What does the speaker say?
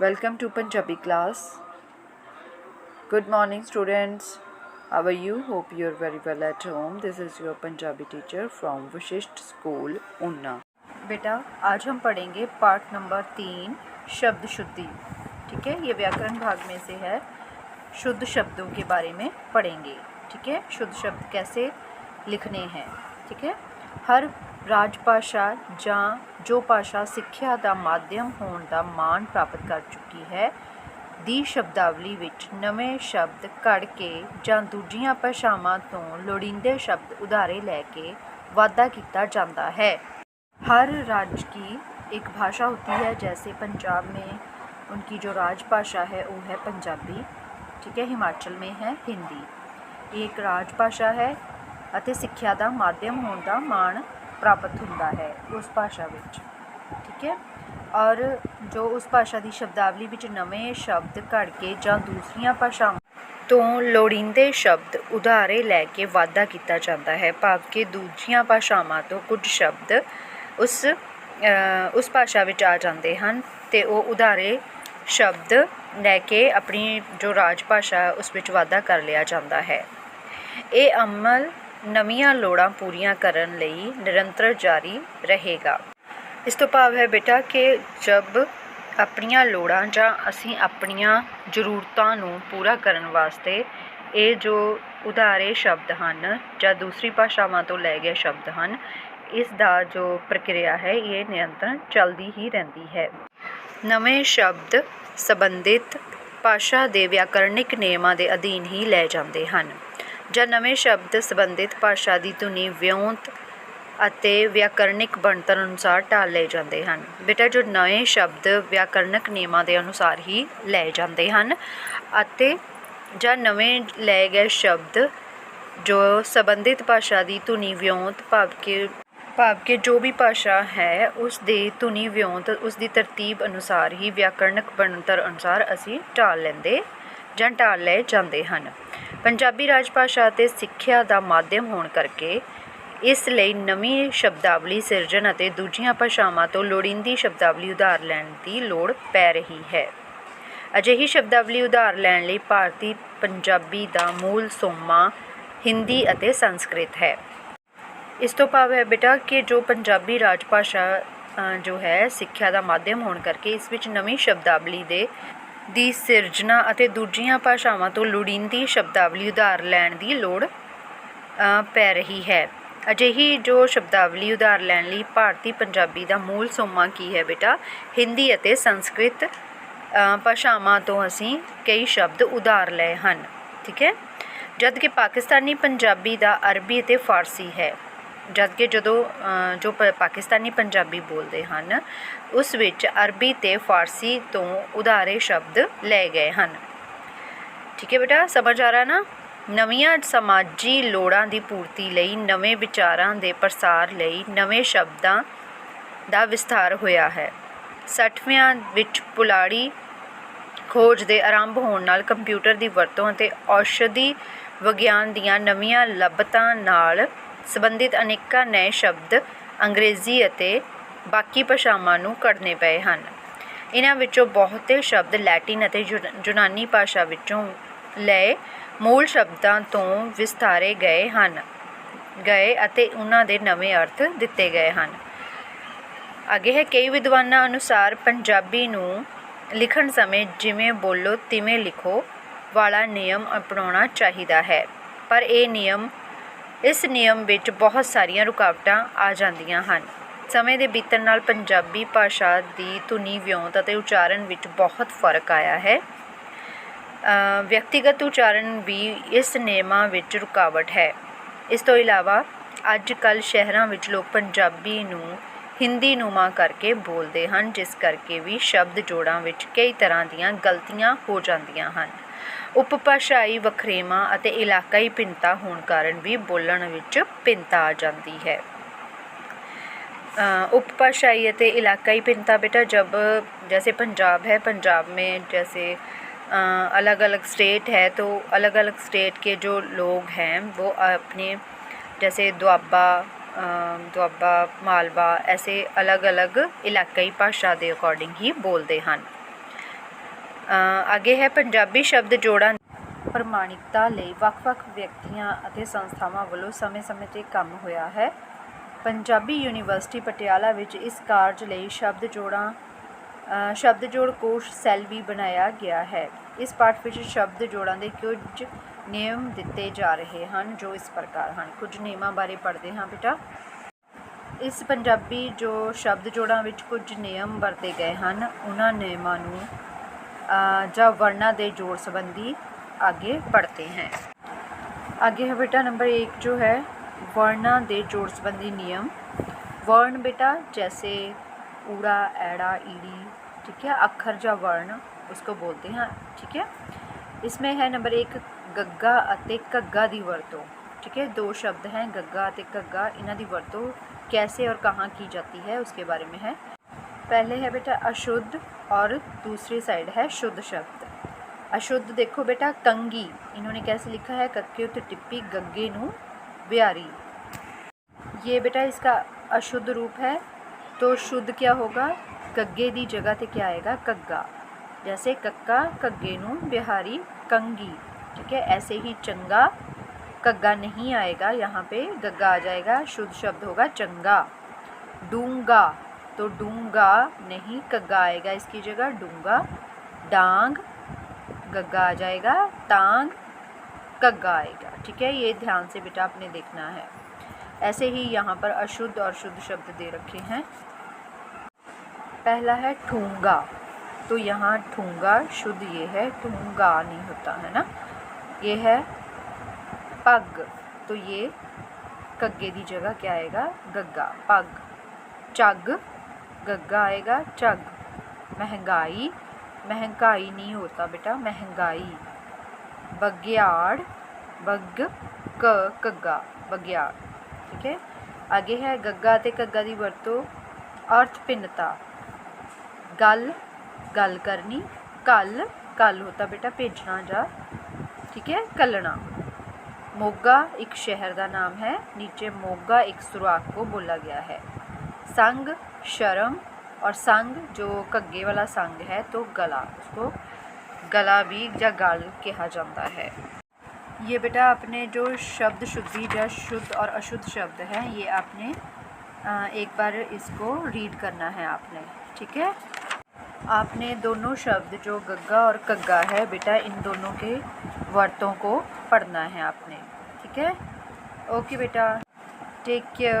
Welcome to Punjabi class. Good morning students. How are you? Hope you are very well at home. This is your Punjabi teacher from Vishisht School, Unna. बेटा आज हम पढ़ेंगे पाठ number 3 शब्द शुद्धि। ठीक है, ये व्याकरण भाग में से है। शुद्ध शब्दों के बारे में पढ़ेंगे। ठीक है, शुद्ध शब्द कैसे लिखने हैं। ठीक है, हर ਰਾਜ ਭਾਸ਼ਾ ਜਾਂ ਜੋ ਭਾਸ਼ਾ ਸਿੱਖਿਆ ਦਾ ਮਾਧਿਅਮ ਹੋਣ ਦਾ ਮਾਣ ਪ੍ਰਾਪਤ ਕਰ ਚੁੱਕੀ ਹੈ ਦੀ ਸ਼ਬਦਾਵਲੀ ਵਿੱਚ ਨਵੇਂ ਸ਼ਬਦ ਘੜ ਕੇ ਜਾਂ ਦੂਜੀਆਂ ਭਾਸ਼ਾਵਾਂ ਤੋਂ ਲੋੜੀਂਦੇ ਸ਼ਬਦ ਉਧਾਰੇ ਲੈ ਕੇ ਵਾਧਾ ਕੀਤਾ ਜਾਂਦਾ है। हर राज्य की एक भाषा होती है, जैसे पंजाब में उनकी जो राजभाषा है वो है पंजाबी। ठीक है, हिमाचल में है हिंदी। एक राजभाषा है ਅਤੇ ਸਿੱਖਿਆ ਦਾ ਮਾਧਿਅਮ ਹੋਣ ਦਾ ਮਾਣ ਪ੍ਰਾਪਤ ਹੁੰਦਾ ਹੈ ਉਸ ਭਾਸ਼ਾ ਵਿੱਚ। ਠੀਕ ਹੈ, ਔਰ ਜੋ ਉਸ ਭਾਸ਼ਾ ਦੀ ਸ਼ਬਦਾਵਲੀ ਵਿੱਚ ਨਵੇਂ ਸ਼ਬਦ ਘੜ ਕੇ ਜਾਂ ਦੂਸਰੀਆਂ ਭਾਸ਼ਾਵਾਂ ਤੋਂ ਲੋੜੀਂਦੇ ਸ਼ਬਦ ਉਧਾਰੇ ਲੈ ਕੇ ਵਾਧਾ ਕੀਤਾ ਜਾਂਦਾ ਹੈ, ਭਾਵ ਕਿ ਦੂਜੀਆਂ ਭਾਸ਼ਾਵਾਂ ਤੋਂ ਕੁਝ ਸ਼ਬਦ ਉਸ ਭਾਸ਼ਾ ਵਿੱਚ ਆ ਜਾਂਦੇ ਹਨ ਅਤੇ ਉਹ ਉਧਾਰੇ ਸ਼ਬਦ ਲੈ ਕੇ ਆਪਣੀ ਜੋ ਰਾਜ ਭਾਸ਼ਾ ਉਸ ਵਿੱਚ ਵਾਧਾ ਕਰ ਲਿਆ ਜਾਂਦਾ ਹੈ। ਇਹ ਅਮਲ ਨਵੀਆਂ ਲੋੜਾਂ ਪੂਰੀਆਂ ਕਰਨ ਲਈ ਨਿਰੰਤਰ ਜਾਰੀ ਰਹੇਗਾ। ਇਸ ਤੋਂ ਭਾਵ ਹੈ ਬੇਟਾ ਕਿ ਜਬ ਆਪਣੀਆਂ ਲੋੜਾਂ ਜਾਂ ਅਸੀਂ ਆਪਣੀਆਂ ਜ਼ਰੂਰਤਾਂ ਨੂੰ ਪੂਰਾ ਕਰਨ ਵਾਸਤੇ ਇਹ ਜੋ ਉਧਾਰੇ ਸ਼ਬਦ ਹਨ ਜਾਂ ਦੂਸਰੀ ਭਾਸ਼ਾਵਾਂ ਤੋਂ ਲਏ ਗਏ ਸ਼ਬਦ ਹਨ, ਇਸ ਦਾ ਜੋ ਪ੍ਰਕਿਰਿਆ ਹੈ ਇਹ ਨਿਰੰਤਰ ਚੱਲਦੀ ਹੀ ਰਹਿੰਦੀ ਹੈ। ਨਵੇਂ ਸ਼ਬਦ ਸੰਬੰਧਿਤ ਭਾਸ਼ਾ ਦੇ ਵਿਆਕਰਨਿਕ ਨਿਯਮਾਂ ਦੇ ਅਧੀਨ ਹੀ ਲਏ ਜਾਂਦੇ ਹਨ ਜਾਂ ਨਵੇਂ ਸ਼ਬਦ ਸੰਬੰਧਿਤ ਭਾਸ਼ਾ ਦੀ ਧੁਨੀ ਵਿਉਂਤ ਅਤੇ ਵਿਆਕਰਨਿਕ ਬਣਤਰ ਅਨੁਸਾਰ ਢਾਲ ਲਏ ਜਾਂਦੇ ਹਨ। ਬੇਟਾ ਜੋ ਨਵੇਂ ਸ਼ਬਦ ਵਿਆਕਰਨਕ ਨਿਯਮਾਂ ਦੇ ਅਨੁਸਾਰ ਹੀ ਲਏ ਜਾਂਦੇ ਹਨ ਅਤੇ ਜਾਂ ਨਵੇਂ ਲਏ ਗਏ ਸ਼ਬਦ ਜੋ ਸੰਬੰਧਿਤ ਭਾਸ਼ਾ ਦੀ ਧੁਨੀ ਵਿਉਂਤ ਭਾਵ ਕਿ ਜੋ ਵੀ ਭਾਸ਼ਾ ਹੈ ਉਸ ਦੀ ਧੁਨੀ ਵਿਉਂਤ ਉਸ ਦੀ ਤਰਤੀਬ ਅਨੁਸਾਰ ਹੀ ਵਿਆਕਰਨਕ ਬਣਤਰ ਅਨੁਸਾਰ ਅਸੀਂ ਢਾਲ ਲਏ ਜਾਂਦੇ ਹਨ। ਪੰਜਾਬੀ ਰਾਜ ਭਾਸ਼ਾ ਅਤੇ ਸਿੱਖਿਆ ਦਾ ਮਾਧਿਅਮ ਹੋਣ ਕਰਕੇ ਇਸ ਲਈ ਨਵੀਂ ਸ਼ਬਦਾਵਲੀ ਸਿਰਜਣ ਅਤੇ ਦੂਜੀਆਂ ਭਾਸ਼ਾਵਾਂ ਤੋਂ ਲੋੜੀਂਦੀ ਸ਼ਬਦਾਵਲੀ ਉਧਾਰ ਲੈਣ ਦੀ ਲੋੜ ਪੈ ਰਹੀ ਹੈ। ਅਜਿਹੀ ਸ਼ਬਦਾਵਲੀ ਉਧਾਰ ਲੈਣ ਲਈ ਭਾਰਤੀ ਪੰਜਾਬੀ ਦਾ ਮੂਲ ਸੋਮਾ ਹਿੰਦੀ ਅਤੇ ਸੰਸਕ੍ਰਿਤ ਹੈ। ਇਸ ਤੋਂ ਭਾਵ ਹੈ ਬੇਟਾ ਕਿ ਜੋ ਪੰਜਾਬੀ ਰਾਜ ਭਾਸ਼ਾ ਜੋ ਹੈ ਸਿੱਖਿਆ ਦਾ ਮਾਧਿਅਮ ਹੋਣ ਕਰਕੇ ਇਸ ਵਿੱਚ ਨਵੀਂ ਸ਼ਬਦਾਵਲੀ ਦੀ ਸਿਰਜਣਾ ਅਤੇ ਦੂਜੀਆਂ ਭਾਸ਼ਾਵਾਂ ਤੋਂ ਲੋੜੀਂਦੀ ਸ਼ਬਦਾਵਲੀ ਉਧਾਰ ਲੈਣ ਦੀ ਲੋੜ ਪੈ ਰਹੀ ਹੈ। ਅਜਿਹੀ ਜੋ ਸ਼ਬਦਾਵਲੀ ਉਧਾਰ ਲੈਣ ਲਈ ਭਾਰਤੀ ਪੰਜਾਬੀ ਦਾ ਮੂਲ ਸੋਮਾ ਕੀ ਹੈ ਬੇਟਾ? ਹਿੰਦੀ ਅਤੇ ਸੰਸਕ੍ਰਿਤ ਭਾਸ਼ਾਵਾਂ ਤੋਂ ਅਸੀਂ ਕਈ ਸ਼ਬਦ ਉਧਾਰ ਲਏ ਹਨ। ਠੀਕ ਹੈ, ਜਦ ਕਿ ਪਾਕਿਸਤਾਨੀ ਪੰਜਾਬੀ ਦਾ ਅਰਬੀ ਅਤੇ ਫਾਰਸੀ ਹੈ। ਜਦ ਕਿ ਜੋ ਪਾਕਿਸਤਾਨੀ ਪੰਜਾਬੀ ਬੋਲਦੇ ਹਨ ਉਸ ਵਿੱਚ ਅਰਬੀ ਅਤੇ ਫਾਰਸੀ ਤੋਂ ਉਧਾਰੇ ਸ਼ਬਦ ਲਏ ਗਏ ਹਨ। ਠੀਕ ਹੈ ਬੇਟਾ, ਸਮਝ ਆ ਰਿਹਾ ਨਾ? ਨਵੀਆਂ ਸਮਾਜੀ ਲੋੜਾਂ ਦੀ ਪੂਰਤੀ ਲਈ ਨਵੇਂ ਵਿਚਾਰਾਂ ਦੇ ਪ੍ਰਸਾਰ ਲਈ ਨਵੇਂ ਸ਼ਬਦਾਂ ਦਾ ਵਿਸਥਾਰ ਹੋਇਆ ਹੈ। 60ਵਿਆਂ ਵਿੱਚ ਪੁਲਾੜੀ ਖੋਜ ਦੇ ਆਰੰਭ ਹੋਣ ਨਾਲ ਕੰਪਿਊਟਰ ਦੀ ਵਰਤੋਂ ਅਤੇ ਔਸ਼ਧੀ ਵਿਗਿਆਨ ਦੀਆਂ ਨਵੀਆਂ ਲੱਭਤਾਂ ਨਾਲ ਸੰਬੰਧਿਤ ਅਨੇਕਾਂ ਨਵੇਂ ਸ਼ਬਦ ਅੰਗਰੇਜ਼ੀ ਅਤੇ ਬਾਕੀ ਭਾਸ਼ਾਵਾਂ ਨੂੰ ਘੜਨੇ ਪਏ ਹਨ। ਇਹਨਾਂ ਵਿੱਚੋਂ ਬਹੁਤੇ ਸ਼ਬਦ ਲੈਟਿਨ ਅਤੇ ਯੂਨਾਨੀ ਭਾਸ਼ਾ ਵਿੱਚੋਂ ਲਏ ਮੂਲ ਸ਼ਬਦਾਂ ਤੋਂ ਵਿਸਥਾਰੇ ਗਏ ਅਤੇ ਉਹਨਾਂ ਦੇ ਨਵੇਂ ਅਰਥ ਦਿੱਤੇ ਗਏ ਹਨ। ਅੱਗੇ ਹੈ, ਕਈ ਵਿਦਵਾਨਾਂ ਅਨੁਸਾਰ ਪੰਜਾਬੀ ਨੂੰ ਲਿਖਣ ਸਮੇਂ ਜਿਵੇਂ ਬੋਲੋ ਤਿਵੇਂ ਲਿਖੋ ਵਾਲਾ ਨਿਯਮ ਅਪਣਾਉਣਾ ਚਾਹੀਦਾ ਹੈ, ਪਰ ਇਸ ਨਿਯਮ ਵਿੱਚ ਬਹੁਤ ਸਾਰੀਆਂ ਰੁਕਾਵਟਾਂ ਆ ਜਾਂਦੀਆਂ ਹਨ। ਸਮੇਂ ਦੇ ਬੀਤਣ ਨਾਲ ਪੰਜਾਬੀ ਭਾਸ਼ਾ ਦੀ ਧੁਨੀ ਵਿਉਂਤ ਅਤੇ ਉਚਾਰਨ ਵਿੱਚ ਬਹੁਤ ਫਰਕ ਆਇਆ ਹੈ। ਵਿਅਕਤੀਗਤ ਉਚਾਰਨ ਵੀ ਇਸ ਨਿਯਮਾਂ ਵਿੱਚ ਰੁਕਾਵਟ ਹੈ। ਇਸ ਤੋਂ ਇਲਾਵਾ ਅੱਜ ਕੱਲ੍ਹ ਸ਼ਹਿਰਾਂ ਵਿੱਚ ਲੋਕ ਪੰਜਾਬੀ ਨੂੰ ਹਿੰਦੀ ਨੂੰਮਾ ਕਰਕੇ ਬੋਲਦੇ ਹਨ, ਜਿਸ ਕਰਕੇ ਵੀ ਸ਼ਬਦ ਜੋੜਾਂ ਵਿੱਚ ਕਈ ਤਰ੍ਹਾਂ ਦੀਆਂ ਗਲਤੀਆਂ ਹੋ ਜਾਂਦੀਆਂ ਹਨ। ਉਪਭਾਸ਼ਾਈ ਵਖਰੇਵਾਂ ਅਤੇ ਇਲਾਕਾਈ ਭਿੰਨਤਾ ਹੋਣ ਕਾਰਨ ਵੀ ਬੋਲਣ ਵਿੱਚ ਭਿੰਨਤਾ ਆ ਜਾਂਦੀ ਹੈ। उपभाषाई ਅਤੇ इलाकाई भिन्नता बेटा जब जैसे पंजाब है, पंजाब में जैसे अलग अलग स्टेट है तो अलग अलग स्टेट के जो लोग हैं वो अपने जैसे दुआबा मालवा ऐसे अलग अलग इलाकाई भाषा के अकॉर्डिंग ही बोलते हैं। आगे है पंजाबी शब्द जोड़ां प्रमाणिकता लई ਵੱਖ-ਵੱਖ ਵਿਅਕਤੀਆਂ ਅਤੇ ਸੰਸਥਾਵਾਂ ਵੱਲੋਂ ਸਮੇਂ-ਸਮੇਂ 'ਤੇ ਕੰਮ ਹੋਇਆ ਹੈ। पंजाबी यूनीवर्सिटी पटियाला विच इस कार्य ਲਈ शब्द जोड़ कोश सैल भी बनाया गया है। इस पाठ विच शब्द जोड़ां दे कुछ नियम दिते जा रहे हैं जो इस प्रकार हैं। कुछ नियमां बारे पढ़ते हाँ बेटा। इस पंजाबी जो शब्द जोड़ां विच कुछ नियम वरते गए हैं उन्हां नियमां नूं जां वर्णां दे जोड़ संबंधी आगे पढ़ते हैं। आगे है बेटा नंबर 1 जो है वर्णां दे जोड़ संबंधी नियम। वर्ण बेटा जैसे ऊड़ा ऐड़ा ईड़ी, ठीक है, अक्षर या वर्ण उसको बोलते हैं, ठीक है। इसमें है नंबर 1 गग्गा अते घग्गा दी वरतों, ठीक है। 2 शब्द हैं गग्गा अते घग्गा, इन्हां दी वरतों कैसे और कहाँ की जाती है उसके बारे में है। पहले है बेटा अशुद्ध और दूसरी साइड है शुद्ध शब्द। अशुद्ध देखो बेटा कंगी, इन्होंने कैसे लिखा है कक्के उत्ते टिप्पी गग्गे नूं ब्यारी, ये बेटा इसका अशुद्ध रूप है। तो शुद्ध क्या होगा, गग्गे दी जगह पे क्या आएगा कग्गा, जैसे कक्का कग्गे नूं बिहारी कंगी, ठीक है। ऐसे ही चंगा कग्गा नहीं आएगा, यहाँ पे गग्गा आ जाएगा, शुद्ध शब्द होगा चंगा। डूंगा तो डूंगा नहीं कग्गा आएगा इसकी जगह डूंगा। डांग गग्गा आ जाएगा, टांग कग्गा आएगा, ठीक है। ये ध्यान से बेटा आपने देखना है। ऐसे ही यहाँ पर अशुद्ध और शुद्ध शब्द दे रखे हैं। पहला है ठूंगा, तो यहाँ ठूंगा शुद्ध ये है, ठूंगा नहीं होता है ना। ये है पग, तो ये कग्गे की जगह क्या आएगा गग्गा पग। चग गग्गा आएगा चग। महंगाई महंगाई नहीं होता बेटा महंगाई। बग्याड़ बग क कग्गा बग्याड़, ठीक है। आगे है गग्गा ते कग्गा दी वरतों अर्थ भिन्नता। गल गल करनी, कल कल होता बेटा भेजना जा, ठीक है, कलना। मोगा एक शहर का नाम है, नीचे मोगा एक सुराख को बोला गया है। संग शर्म और संग जो कग्गे वाला संग है तो गला, उसको गला भी या गल कहा जाता है। ये बेटा आपने जो शब्द शुद्धि या शुद्ध और अशुद्ध शब्द हैं ये आपने एक बार इसको रीड करना है आपने, ठीक है। आपने दोनों शब्द जो गग्गा और कग्गा है बेटा इन दोनों के वरतों को पढ़ना है आपने, ठीक है। ओके बेटा, टेक केयर।